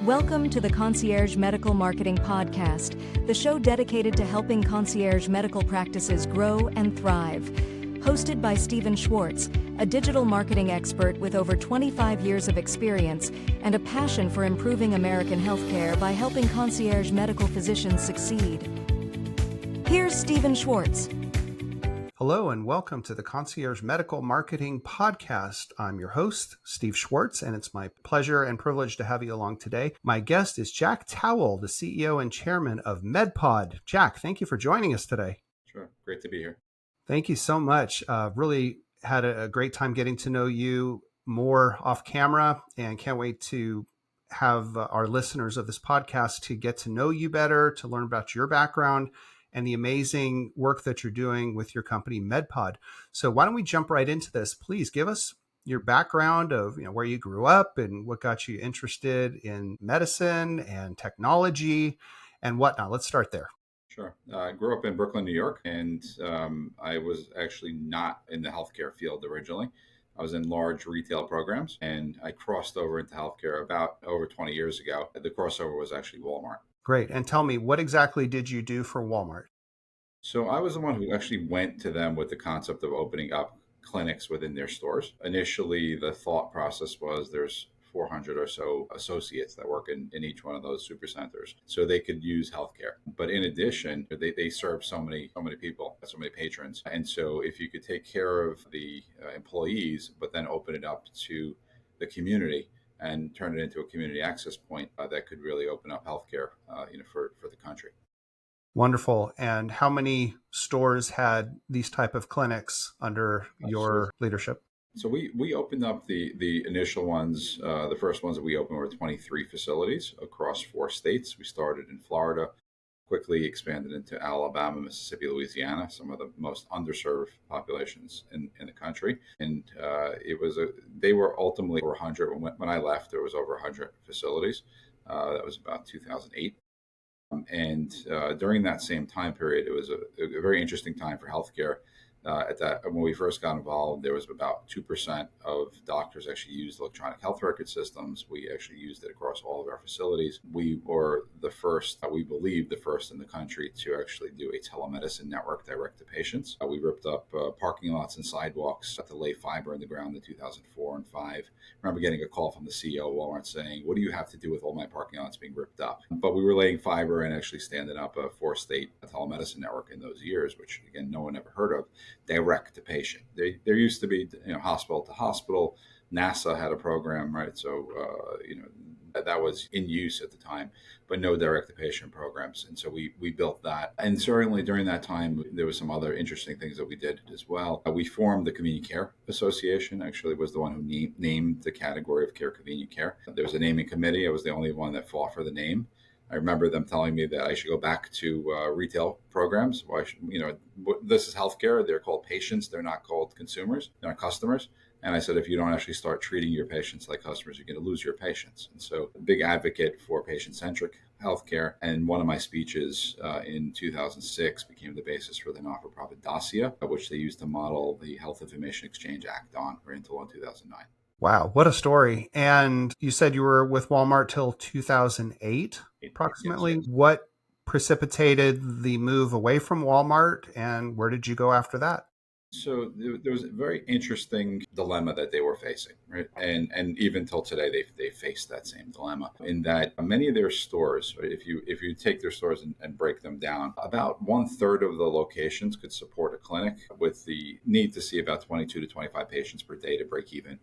Welcome to the Concierge Medical Marketing Podcast, the show dedicated to helping concierge medical practices grow and thrive. Hosted by Stephen Schwartz, a digital marketing expert with over 25 years of experience and a passion for improving American healthcare by helping concierge medical physicians succeed. Here's Stephen Schwartz. Hello and welcome to the Concierge Medical Marketing Podcast. I'm your host, Steve Schwartz, and it's my pleasure and privilege to have you along today. My guest is Jack Tawil, the CEO and Chairman of MedPod. Jack, thank you for joining us today. Sure. Great to be here. Thank you so much. Really had a great time getting to know you more off camera and can't wait to have our listeners of this podcast to get to know you better, to learn about your background and the amazing work that you're doing with your company, MedPod. So why don't we jump right into this? Please give us your background of where you grew up and what got you interested in medicine and technology and whatnot. Let's start there. Sure. I grew up in Brooklyn, New York, and I was actually not in the healthcare field originally. I was in large retail programs, and I crossed over into healthcare about over 20 years ago. The crossover was actually Walmart. Great. And tell me, what exactly did you do for Walmart? So I was the one who actually went to them with the concept of opening up clinics within their stores. Initially, the thought process was there's 400 or so associates that work in each one of those supercenters, so they could use healthcare. But in addition, they serve so many people, so many patrons. And so if you could take care of the employees, but then open it up to the community and turn it into a community access point, that could really open up healthcare, for the country. Wonderful. And how many stores had these type of clinics under your leadership? So we opened up the initial ones. The first ones that we opened were 23 facilities across 4 states. We started in Florida, quickly expanded into Alabama, Mississippi, Louisiana, some of the most underserved populations in the country. And they were ultimately over 100. When I left, there was over 100 facilities. That was about 2008. And during that same time period, it was a very interesting time for healthcare. When we first got involved, there was about 2% of doctors actually used electronic health record systems. We actually used it across all of our facilities. We were the first, we believe the first in the country to actually do a telemedicine network direct to patients. We ripped up parking lots and sidewalks to lay fiber in the ground in 2004 and 5. I remember getting a call from the CEO of Walmart saying, "What do you have to do with all my parking lots being ripped up?" But we were laying fiber and actually standing up a 4-state telemedicine network in those years, which again, no one ever heard of. Direct to patient. There used to be, hospital to hospital. NASA had a program, right? So, that was in use at the time, but no direct to patient programs. And so we built that. And certainly during that time, there was some other interesting things that we did as well. We formed the Community Care Association, actually was the one who named the category of care convenient care. There was a naming committee. I was the only one that fought for the name. I remember them telling me that I should go back to retail programs. This is healthcare. They're called patients. They're not called consumers. They're not customers. And I said, if you don't actually start treating your patients like customers, you're going to lose your patients. And so a big advocate for patient-centric healthcare. And one of my speeches in 2006 became the basis for the not-for-profit dossier, which they used to model the Health Information Exchange Act on, right until 2009. Wow, what a story. And you said you were with Walmart till 2008, approximately. Yes. What precipitated the move away from Walmart and where did you go after that? So there was a very interesting dilemma that they were facing, right? And even till today, they face that same dilemma in that many of their stores, right, if you take their stores and break them down, about 1/3 of the locations could support a clinic with the need to see about 22 to 25 patients per day to break even.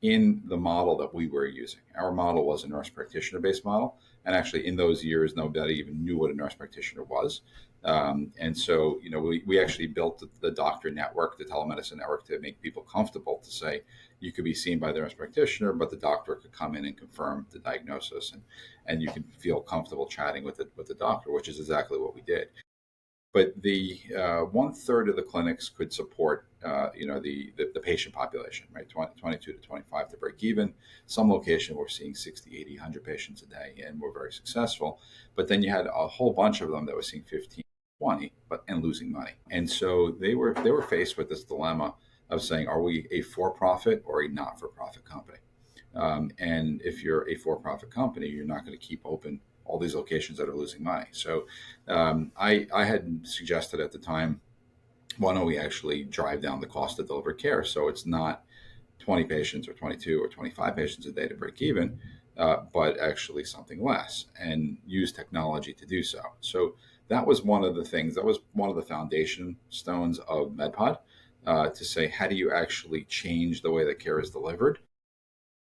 In the model that we were using, our model was a nurse practitioner-based model. And actually in those years, nobody even knew what a nurse practitioner was. And so, we actually built the doctor network, the telemedicine network, to make people comfortable to say you could be seen by the nurse practitioner, but the doctor could come in and confirm the diagnosis, and you can feel comfortable chatting with the doctor, which is exactly what we did. But the 1/3 of the clinics could support, the patient population, right? 22 to 25 to break even. Some location we're seeing 60, 80, 100 patients a day, and we're very successful. But then you had a whole bunch of them that were seeing 15, 20, and losing money. And so they were faced with this dilemma of saying, are we a for-profit or a not-for-profit company? And if you're a for-profit company, you're not going to keep open all these locations that are losing money. So I had suggested at the time, why don't we actually drive down the cost to deliver care? So it's not 20 patients or 22 or 25 patients a day to break even, but actually something less, and use technology to do so. So that was one of the things, that was one of the foundation stones of MedPod, to say, how do you actually change the way that care is delivered?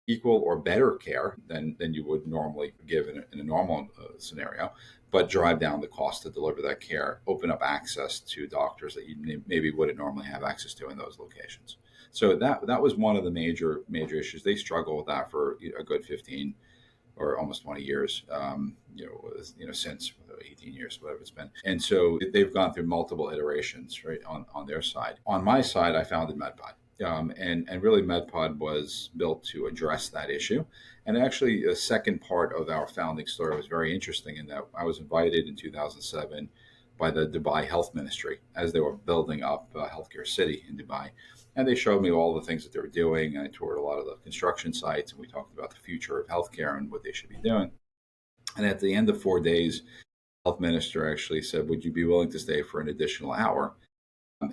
Equal or better care than you would normally give in a normal scenario, but drive down the cost to deliver that care, open up access to doctors that you maybe wouldn't normally have access to in those locations. So that was one of the major issues. They struggle with that for a good 15 or almost 20 years, since 18 years, whatever it's been. And so they've gone through multiple iterations, right, on their side. On my side, I founded MedPod. And really, MedPod was built to address that issue. And actually, the second part of our founding story was very interesting in that I was invited in 2007 by the Dubai Health Ministry as they were building up a healthcare city in Dubai. And they showed me all the things that they were doing. And I toured a lot of the construction sites, and we talked about the future of healthcare and what they should be doing. And at the end of 4 days, the health minister actually said, would you be willing to stay for an additional hour?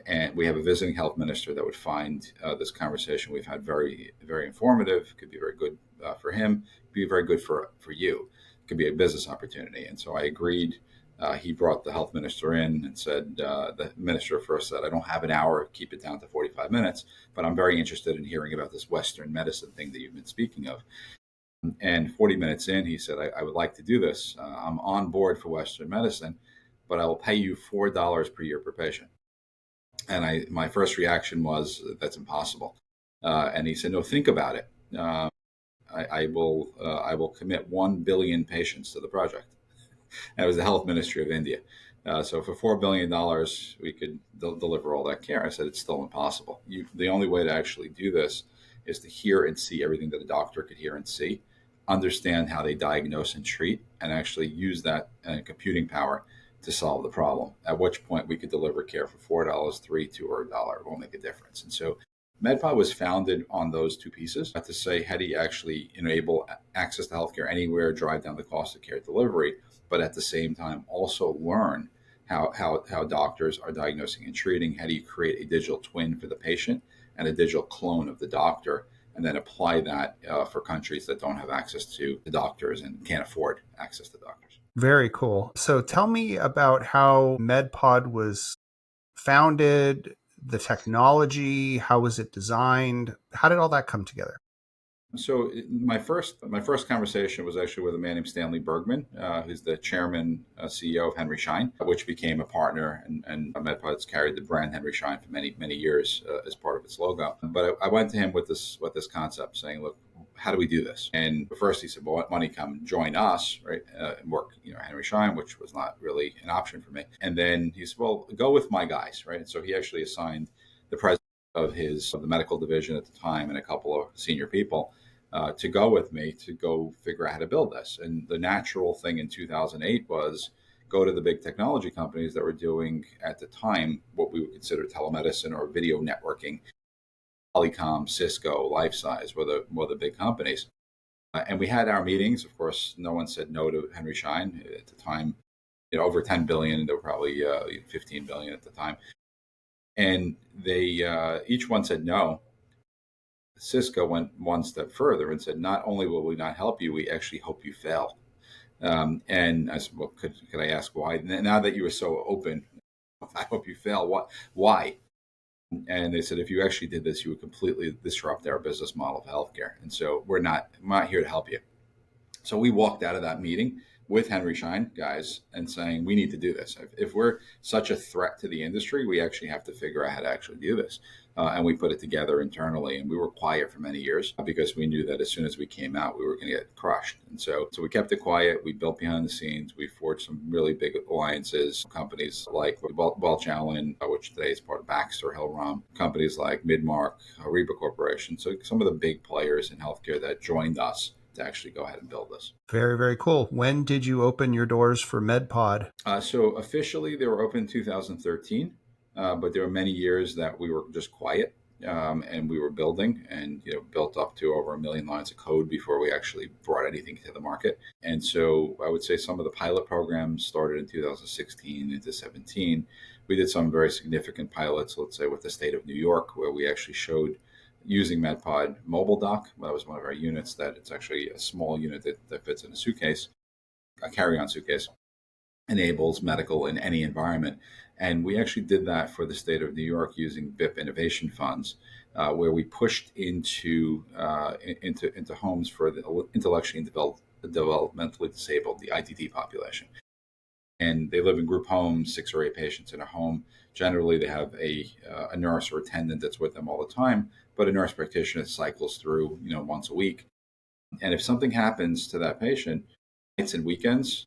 And we have a visiting health minister that would find this conversation we've had very, very informative. Could be very good for him. Could be very good for you. Could be a business opportunity. And so I agreed. He brought the health minister in and said, the minister first said, I don't have an hour, keep it down to 45 minutes, but I'm very interested in hearing about this Western medicine thing that you've been speaking of. And 40 minutes in, he said, I would like to do this. I'm on board for Western medicine, but I will pay you $4 per year per patient. And my first reaction was, that's impossible. And he said, no, think about it. I will commit 1 billion patients to the project. And it was the health ministry of India. So for $4 billion, we could deliver all that care. I said, it's still impossible. The only way to actually do this is to hear and see everything that a doctor could hear and see, understand how they diagnose and treat, and actually use that computing power to solve the problem, at which point we could deliver care for $4, $3, $2, or $1. It won't make a difference. And so MedPod was founded on those two pieces, to say, how do you actually enable access to healthcare anywhere, drive down the cost of care delivery, but at the same time also learn how doctors are diagnosing and treating. How do you create a digital twin for the patient and a digital clone of the doctor, and then apply that for countries that don't have access to the doctors and can't afford access to doctors. Very cool. So tell me about how MedPod was founded, the technology, how was it designed? How did all that come together? So my first conversation was actually with a man named Stanley Bergman, who's the chairman, CEO of Henry Schein, which became a partner, and MedPod's carried the brand Henry Schein for many, many years as part of its logo. But I went to him with this concept, saying, look, how do we do this? And first he said, well, why don't you come join us, right, and work, Henry Schein, which was not really an option for me. And then he said, well, go with my guys, right? And so he actually assigned the president of the medical division at the time and a couple of senior people to go with me to go figure out how to build this. And the natural thing in 2008 was go to the big technology companies that were doing at the time what we would consider telemedicine or video networking. Polycom, Cisco, Lifesize were the big companies. And we had our meetings. Of course, no one said no to Henry Schein at the time. Over 10 billion, there were probably 15 billion at the time. And they each one said no. Cisco went one step further and said, not only will we not help you, we actually hope you fail. And I said, well, could I ask why? Now that you were so open, I hope you fail. What? Why? And they said, if you actually did this, you would completely disrupt our business model of healthcare. And so we're not here to help you. So we walked out of that meeting with Henry Schein guys and saying, we need to do this. If we're such a threat to the industry, we actually have to figure out how to actually do this. And we put it together internally, and we were quiet for many years because we knew that as soon as we came out, we were going to get crushed. And so we kept it quiet. We built behind the scenes. We forged some really big alliances, companies like Welch Allen, which today is part of Baxter, Hillrom, companies like Midmark, Reba Corporation. So some of the big players in healthcare that joined us to actually go ahead and build this. Very, very cool. When did you open your doors for MedPod? So officially, they were open in 2013. But there were many years that we were just quiet. and we were building and built up to over 1 million lines of code before we actually brought anything to the market. And so I would say some of the pilot programs started in 2016 into 17. We did some very significant pilots, let's say with the state of New York, where we actually showed using MedPod MobileDoc. That was one of our units that it's actually a small unit that fits in a suitcase, a carry-on suitcase, enables medical in any environment. And we actually did that for the state of New York using BIP innovation funds, where we pushed into homes for the intellectually and developmentally disabled, the IDD population. And they live in group homes, 6 or 8 patients in a home. Generally, they have a nurse or attendant that's with them all the time, but a nurse practitioner cycles through, once a week. And if something happens to that patient, nights and weekends,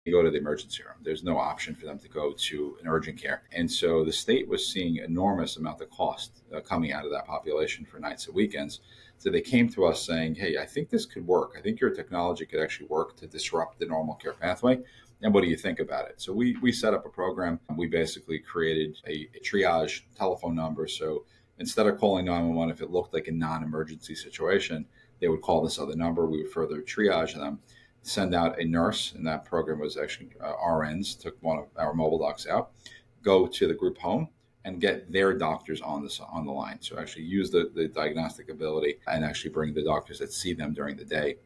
they go to the emergency room. There's no option for them to go to an urgent care. And so the state was seeing enormous amount of cost coming out of that population for nights and weekends. So they came to us saying, hey, I think this could work. I think your technology could actually work to disrupt the normal care pathway. And what do you think about it? So we set up a program. We basically created a triage telephone number. So instead of calling 911, if it looked like a non-emergency situation, they would call this other number. We would further triage them, send out a nurse, and that program was actually RNs, took one of our mobile docs out, go to the group home and get their doctors on the line. So actually use the diagnostic ability and actually bring the doctors that see them during the day.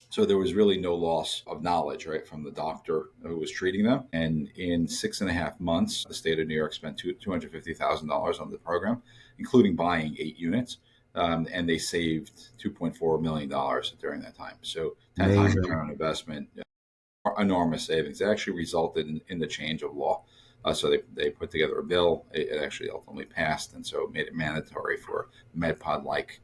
So there was really no loss of knowledge, right, from the doctor who was treating them. And in 6.5 months, the state of New York spent $250,000 on the program, including buying 8 units. And they saved $2.4 million during that time. So 10 times return on investment, enormous savings. It actually resulted in the change of law. So they put together a bill. It actually ultimately passed. And so it made it mandatory for MedPod-like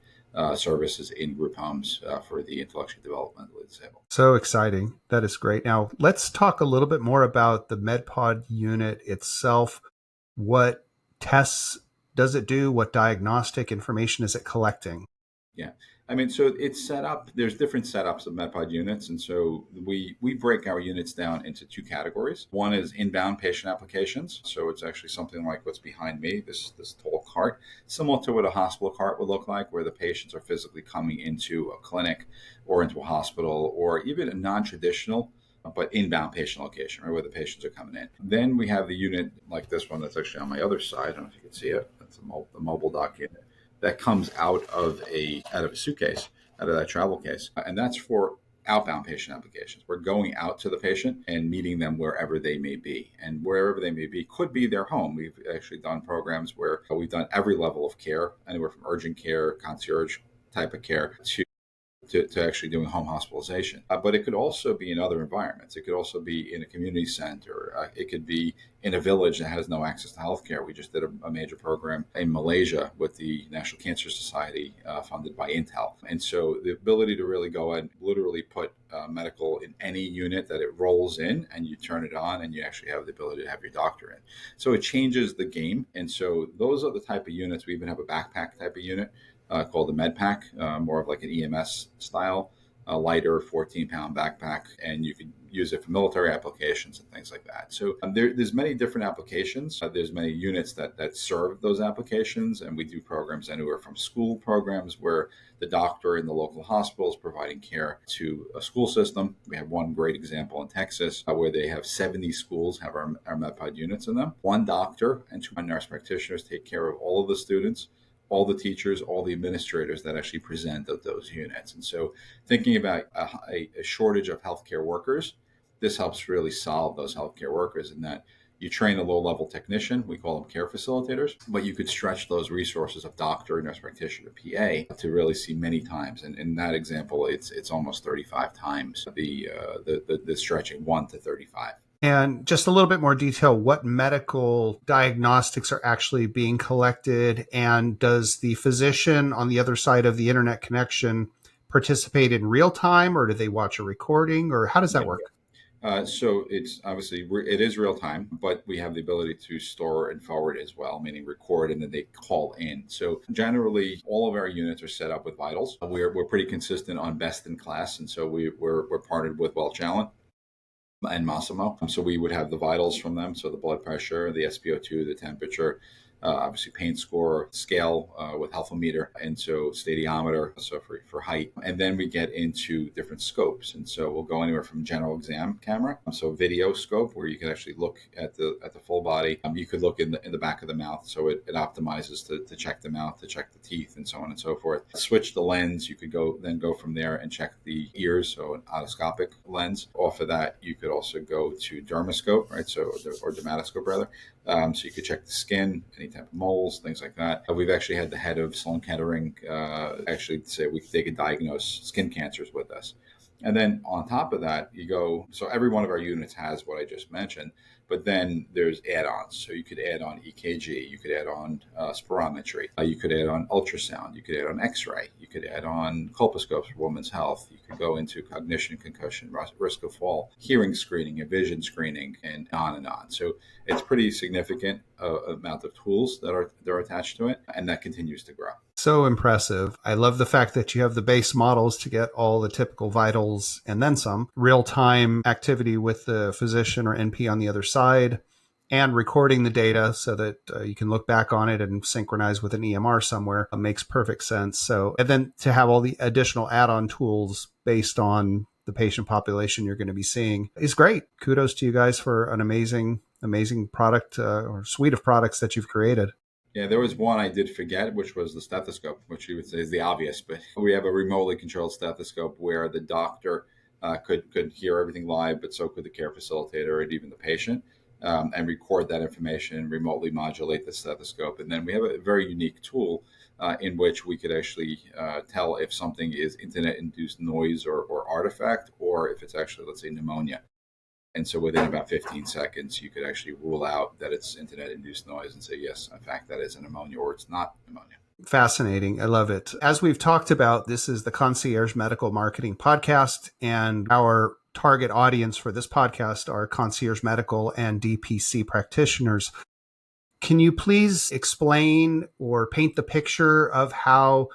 services in group homes for the intellectually developmentally disabled. So exciting. That is great. Now, let's talk a little bit more about the MedPod unit itself. What tests does it do? What diagnostic information is it collecting? Yeah. I mean, so it's set up, there's different setups of MedPod units. And so we break our units down into 2 categories. One is inbound patient applications. So it's actually something like what's behind me, this tall cart, similar to what a hospital cart would look like, where the patients are physically coming into a clinic or into a hospital, or even a non-traditional but inbound patient location, right, where the patients are coming in. Then we have the unit like this one that's actually on my other side. I don't know if you can see it. That's the MobileDoc unit that comes out of a suitcase, out of that travel case. And that's for outbound patient applications. We're going out to the patient and meeting them wherever they may be. And wherever they may be could be their home. We've actually done programs where we've done every level of care, anywhere from urgent care, concierge type of care, to actually doing home hospitalization. But it could also be in other environments. It could also be in a community center. It could be in a village that has no access to healthcare. We just did a major program in Malaysia with the National Cancer Society, funded by Intel. And so the ability to really go and literally put medical in any unit that it rolls in, and you turn it on and you actually have the ability to have your doctor in. So it changes the game. And so those are the type of units. We even have a backpack type of unit called the MedPack, more of like an EMS style, a lighter 14-pound backpack, and you can use it for military applications and things like that. So there's many different applications. There's many units that serve those applications, and we do programs anywhere from school programs where the doctor in the local hospital is providing care to a school system. We have one great example in Texas where they have 70 schools have our MedPod units in them. One doctor and 2 nurse practitioners take care of all of the students, all the teachers, all the administrators that actually present at those units. And so thinking about a shortage of healthcare workers, this helps really solve those healthcare workers in that you train a low-level technician, we call them care facilitators, but you could stretch those resources of doctor, nurse practitioner, PA to really see many times. And in that example, it's almost 35 times the stretching 1 to 35. And just a little bit more detail, what medical diagnostics are actually being collected? And does the physician on the other side of the internet connection participate in real time, or do they watch a recording, or how does that work? So it's obviously, it is real time, but we have the ability to store and forward as well, meaning record and then they call in. So generally, all of our units are set up with vitals. We're pretty consistent on best in class. And so we're partnered with Welch Allyn and Massimo. So we would have the vitals from them. So the blood pressure, the SpO2, the temperature, obviously pain score, scale with healthometer, and so stadiometer, so for height. And then we get into different scopes. And so we'll go anywhere from general exam camera, so video scope, where you can actually look at the full body. You could look in the back of the mouth, so it optimizes to check the mouth, to check the teeth, and so on and so forth. Switch the lens, you could go from there and check the ears, so an otoscopic lens. Off of that, you could also go to dermoscope, right? Or dermatoscope rather. So you could check the skin, any type of moles, things like that. We've actually had the head of Sloan Kettering actually say they could diagnose skin cancers with us. And then on top of that, you go, so every one of our units has what I just mentioned, but then there's add-ons. So you could add on EKG, you could add on spirometry, you could add on ultrasound, you could add on X-ray, you could add on colposcopes for women's health, you could go into cognition, concussion, risk of fall, hearing screening, and vision screening, and on and on. So it's pretty significant amount of tools that are attached to it, and that continues to grow. So impressive. I love the fact that you have the base models to get all the typical vitals and then some, real-time activity with the physician or NP on the other side, and recording the data so that you can look back on it and synchronize with an EMR somewhere. It makes perfect sense. So, and then to have all the additional add-on tools based on the patient population you're going to be seeing is great. Kudos to you guys for an amazing product or suite of products that you've created. Yeah, there was one I did forget, which was the stethoscope, which you would say is the obvious, but we have a remotely controlled stethoscope where the doctor could hear everything live, but so could the care facilitator and even the patient, and record that information and remotely modulate the stethoscope. And then we have a very unique tool in which we could actually tell if something is internet-induced noise or artifact, or if it's actually, let's say, pneumonia. And so within about 15 seconds, you could actually rule out that it's internet-induced noise and say, yes, in fact, that is a pneumonia, or it's not pneumonia. Fascinating. I love it. As we've talked about, this is the Concierge Medical Marketing Podcast, and our target audience for this podcast are concierge medical and DPC practitioners. Can you please explain or paint the picture of how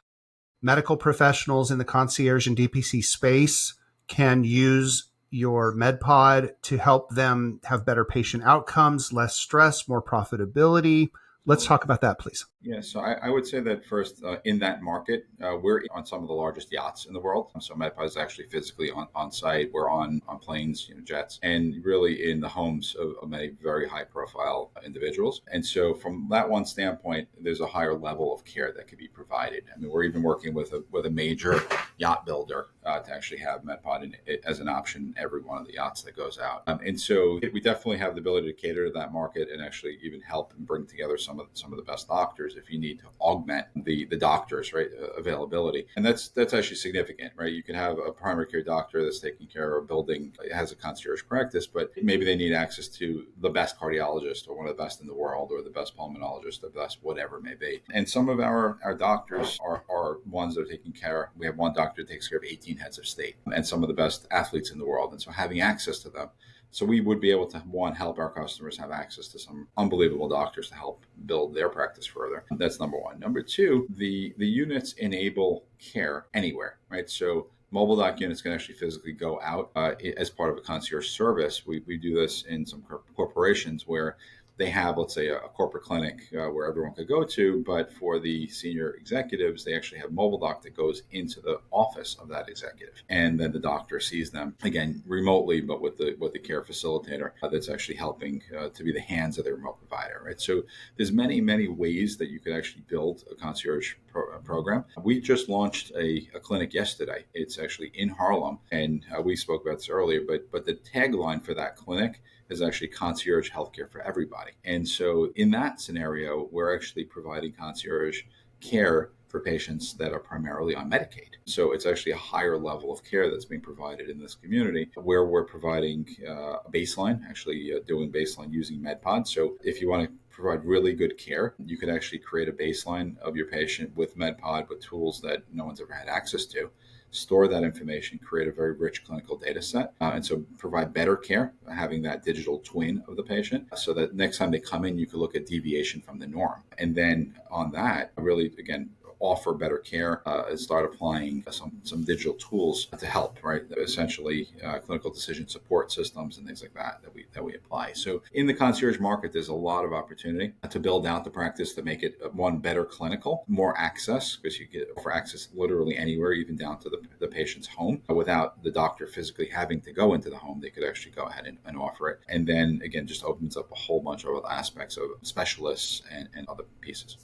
medical professionals in the concierge and DPC space can use your MedPod to help them have better patient outcomes, less stress, more profitability? Let's talk about that, please. Yeah, so I would say that first, in that market, we're on some of the largest yachts in the world. So MedPod is actually physically on site. We're on planes, jets, and really in the homes of many very high profile individuals. And so from that one standpoint, there's a higher level of care that can be provided. I mean, we're even working with a major yacht builder to actually have MedPod as an option in every one of the yachts that goes out. And so we definitely have the ability to cater to that market and actually even help and bring together some of the best doctors if you need to augment the doctors, right, availability. And that's actually significant, right? You can have a primary care doctor that's taking care of a building, has a concierge practice, but maybe they need access to the best cardiologist or one of the best in the world or the best pulmonologist, the best whatever it may be. And some of our doctors are ones that are taking care. We have one doctor that takes care of 18 heads of state and some of the best athletes in the world. And so having access to them. So we would be able to, one, help our customers have access to some unbelievable doctors to help build their practice further. That's number one. Number two, the units enable care anywhere, right? So MobileDoc units can actually physically go out as part of a concierge service. We do this in some corporations where they have, let's say, a corporate clinic where everyone could go to, but for the senior executives, they actually have MobileDoc that goes into the office of that executive. And then the doctor sees them, again, remotely, but with the care facilitator that's actually helping to be the hands of the remote provider, right? So there's many, many ways that you could actually build a concierge program. We just launched a clinic yesterday. It's actually in Harlem, and we spoke about this earlier, but the tagline for that clinic is actually concierge healthcare for everybody. And so in that scenario, we're actually providing concierge care for patients that are primarily on Medicaid. So it's actually a higher level of care that's being provided in this community where we're providing a baseline, actually doing baseline using MedPod. So if you want to provide really good care, you could actually create a baseline of your patient with MedPod with tools that no one's ever had access to. Store that information, create a very rich clinical data set, and so provide better care, having that digital twin of the patient, so that next time they come in, you can look at deviation from the norm. And then on that, really, again, offer better care, and start applying some digital tools to help, right? Essentially, clinical decision support systems and things like that we apply. So in the concierge market, there's a lot of opportunity to build out the practice to make it one better clinical, more access, because you get for access literally anywhere, even down to the patient's home, without the doctor physically having to go into the home. They could actually go ahead and offer it. And then again, just opens up a whole bunch of other aspects of specialists and other pieces.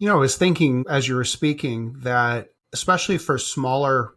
I was thinking as you were speaking that especially for smaller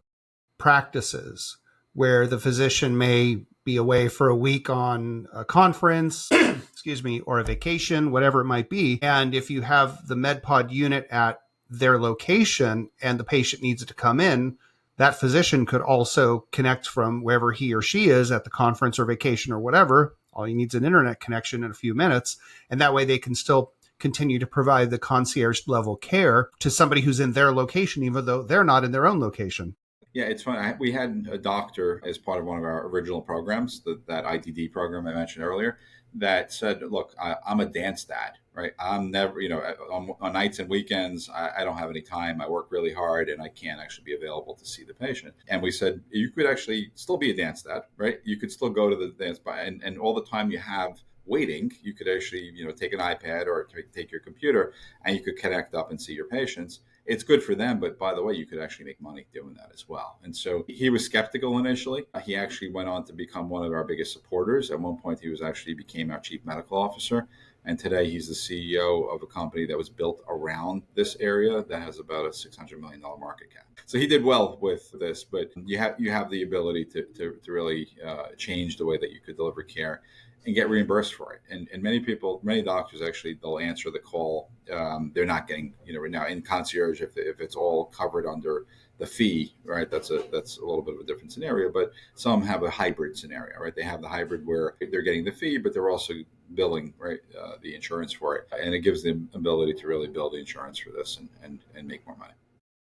practices where the physician may be away for a week on a conference, excuse me, or a vacation, whatever it might be. And if you have the MedPod unit at their location and the patient needs to come in, that physician could also connect from wherever he or she is at the conference or vacation or whatever. All he needs is an internet connection in a few minutes. And that way they can still continue to provide the concierge level care to somebody who's in their location, even though they're not in their own location. Yeah, it's funny. We had a doctor as part of one of our original programs, that IDD program I mentioned earlier, that said, look, I'm a dance dad, right? I'm never, on nights and weekends, I don't have any time. I work really hard and I can't actually be available to see the patient. And we said, you could actually still be a dance dad, right? You could still go to the dance bar and all the time you have waiting, you could actually, take an iPad or take your computer and you could connect up and see your patients. It's good for them, but by the way, you could actually make money doing that as well. And so he was skeptical initially. He actually went on to become one of our biggest supporters. At one point, he became our chief medical officer. And today he's the CEO of a company that was built around this area that has about a $600 million market cap. So he did well with this, but you have the ability to really change the way that you could deliver care and get reimbursed for it. And many doctors actually, they'll answer the call. They're not getting, right now in concierge, if it's all covered under the fee, right? That's a little bit of a different scenario, but some have a hybrid scenario, right? They have the hybrid where they're getting the fee, but they're also billing, right, the insurance for it. And it gives them ability to really build the insurance for this and make more money.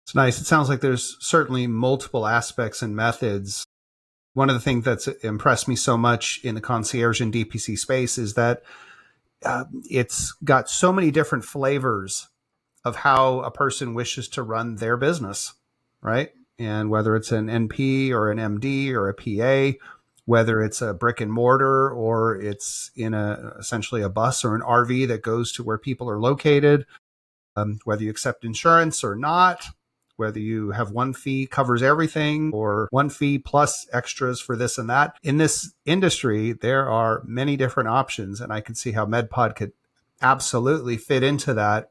It's nice. It sounds like there's certainly multiple aspects and methods. One of the things that's impressed me so much in the concierge and DPC space is that it's got so many different flavors of how a person wishes to run their business, right? And whether it's an NP or an MD or a PA, whether it's a brick and mortar or it's in essentially a bus or an RV that goes to where people are located, whether you accept insurance or not, whether you have one fee covers everything or one fee plus extras for this and that. In this industry, there are many different options, and I can see how MedPod could absolutely fit into that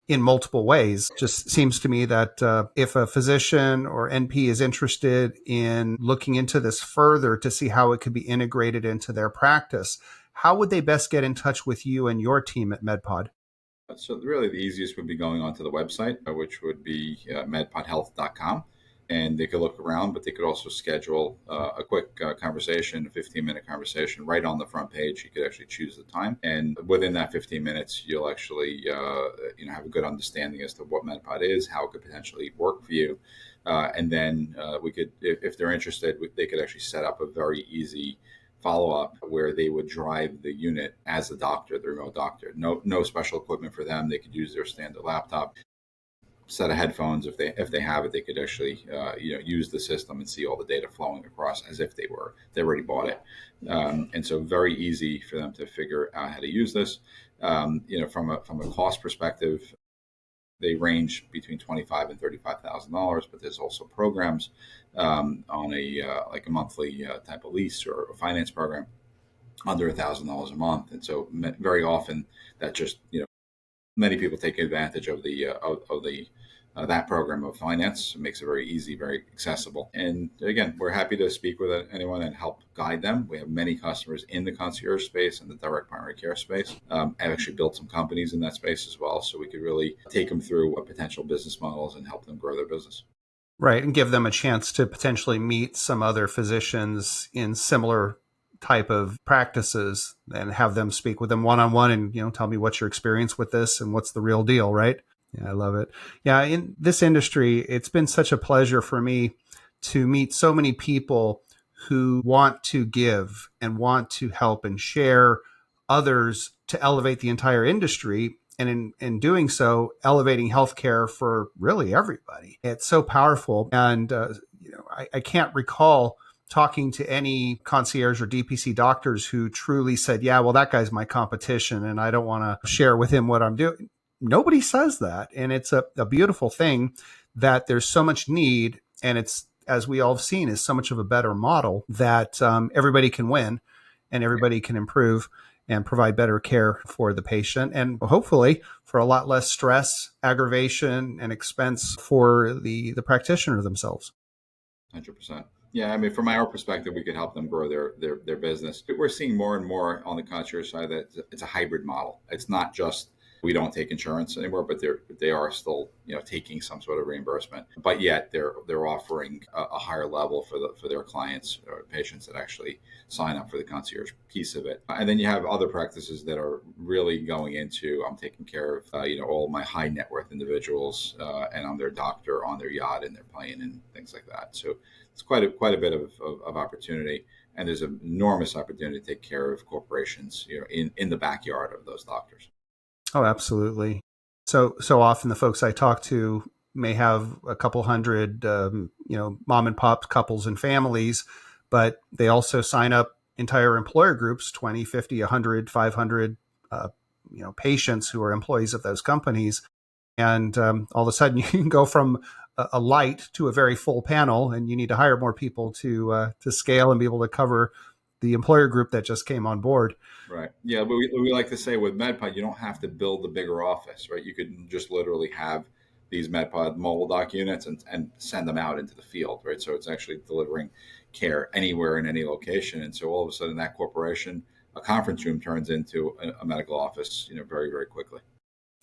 in multiple ways. Just seems to me that if a physician or NP is interested in looking into this further to see how it could be integrated into their practice, how would they best get in touch with you and your team at MedPod? So really the easiest would be going onto the website, which would be medpodhealth.com. And they could look around, but they could also schedule a quick conversation, a 15-minute conversation right on the front page. You could actually choose the time. And within that 15 minutes, you'll actually have a good understanding as to what MedPod is, how it could potentially work for you. And then we could, if they're interested, they could actually set up a very easy follow-up where they would drive the unit as the doctor, the remote doctor. No special equipment for them. They could use their standard laptop, set of headphones. If they have it, they could actually use the system and see all the data flowing across as if they already bought it. And so very easy for them to figure out how to use this. From a cost perspective, they range between $25,000 and $35,000, but there's also programs on a monthly type of lease or a finance program under $1,000 a month. And so very often that just many people take advantage of that program of finance. It makes it very easy, very accessible. And again, we're happy to speak with anyone and help guide them. We have many customers in the concierge space and the direct primary care space. I've actually built some companies in that space as well, so we could really take them through potential business models and help them grow their business. Right, and give them a chance to potentially meet some other physicians in similar type of practices and have them speak with them one-on-one and, tell me what's your experience with this and what's the real deal, right? Yeah, I love it. Yeah, in this industry, it's been such a pleasure for me to meet so many people who want to give and want to help and share others to elevate the entire industry and in doing so, elevating healthcare for really everybody. It's so powerful. And, I can't recall talking to any concierge or DPC doctors who truly said, yeah, well, that guy's my competition and I don't want to share with him what I'm doing. Nobody says that. And it's a beautiful thing that there's so much need. And it's, as we all have seen, is so much of a better model that everybody can win and everybody can improve and provide better care for the patient, and hopefully for a lot less stress, aggravation, and expense for the practitioner themselves. 100%. Yeah, I mean, from our perspective, we could help them grow their business. We're seeing more and more on the concierge side that it's a hybrid model. It's not just we don't take insurance anymore, but they are still taking some sort of reimbursement. But yet they're offering a higher level for their clients or patients that actually sign up for the concierge piece of it. And then you have other practices that are really going into I'm taking care of all my high net worth individuals, and I'm their doctor on their yacht and their plane and things like that. So it's quite a bit of opportunity. And there's an enormous opportunity to take care of corporations in the backyard of those doctors. Oh, absolutely. So often the folks I talk to may have a couple hundred, mom and pop couples and families, but they also sign up entire employer groups, 20, 50, 100, 500, patients who are employees of those companies. And all of a sudden you can go from a light to a very full panel, and you need to hire more people to scale and be able to cover the employer group that just came on board. Right. Yeah. But we like to say with MedPod, you don't have to build a bigger office, right? You could just literally have these MedPod MobileDoc units and send them out into the field, right? So it's actually delivering care anywhere in any location. And so all of a sudden that corporation, a conference room turns into a medical office, very, very quickly.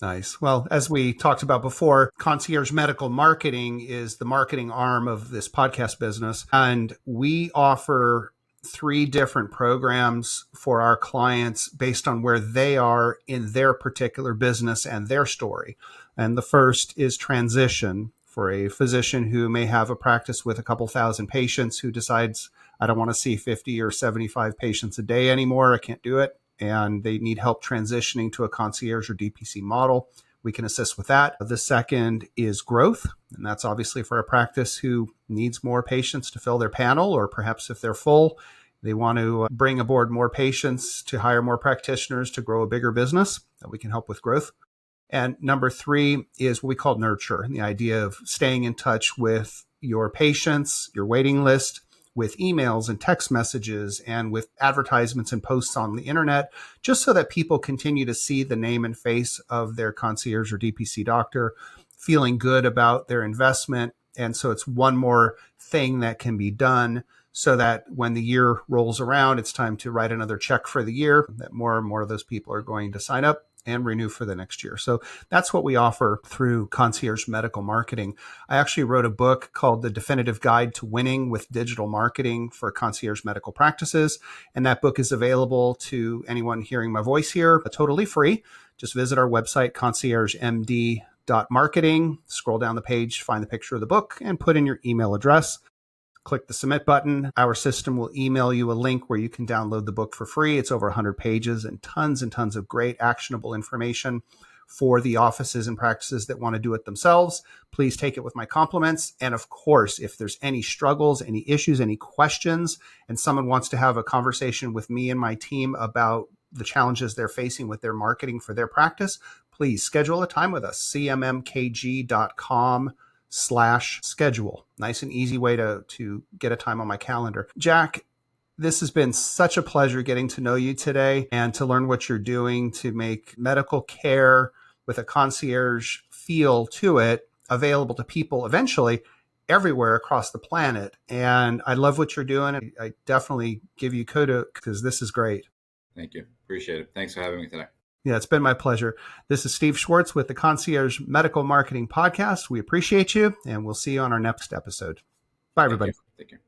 Nice. Well, as we talked about before, Concierge Medical Marketing is the marketing arm of this podcast business. And we offer 3 different programs for our clients based on where they are in their particular business and their story. And the first is transition for a physician who may have a practice with a couple thousand patients who decides, I don't want to see 50 or 75 patients a day anymore. I can't do it. And they need help transitioning to a concierge or DPC model. We can assist with that. The second is growth. And that's obviously for a practice who needs more patients to fill their panel, or perhaps if they're full, they want to bring aboard more patients to hire more practitioners to grow a bigger business. We can help with growth. And number 3 is what we call nurture, and the idea of staying in touch with your patients, your waiting list, with emails and text messages and with advertisements and posts on the internet, just so that people continue to see the name and face of their concierge or DPC doctor, feeling good about their investment. And so it's one more thing that can be done so that when the year rolls around, it's time to write another check for the year, that more and more of those people are going to sign up and renew for the next year. So that's what we offer through Concierge Medical Marketing. I actually wrote a book called The Definitive Guide to Winning with Digital Marketing for Concierge Medical Practices. And that book is available to anyone hearing my voice here, totally free. Just visit our website, conciergemd.marketing, scroll down the page, find the picture of the book, and put in your email address. Click the submit button. Our system will email you a link where you can download the book for free. It's over 100 pages and tons of great actionable information for the offices and practices that want to do it themselves. Please take it with my compliments. And of course, if there's any struggles, any issues, any questions, and someone wants to have a conversation with me and my team about the challenges they're facing with their marketing for their practice, please schedule a time with us, cmmkg.com/schedule. Nice and easy way to get a time on my calendar. Jack, this has been such a pleasure getting to know you today and to learn what you're doing to make medical care with a concierge feel to it available to people eventually everywhere across the planet. And I love what you're doing. I definitely give you kudos because this is great. Thank you. Appreciate it. Thanks for having me today. Yeah, it's been my pleasure. This is Steve Schwartz with the Concierge Medical Marketing Podcast. We appreciate you, and we'll see you on our next episode. Bye, everybody. Take care.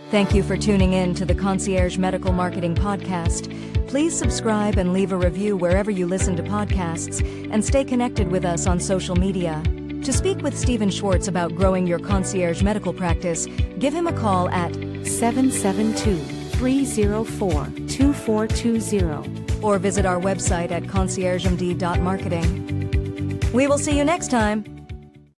Thank you for tuning in to the Concierge Medical Marketing Podcast. Please subscribe and leave a review wherever you listen to podcasts, and stay connected with us on social media. To speak with Stephen Schwartz about growing your concierge medical practice, give him a call at 772-304-2420. or visit our website at conciergemd.marketing. We will see you next time.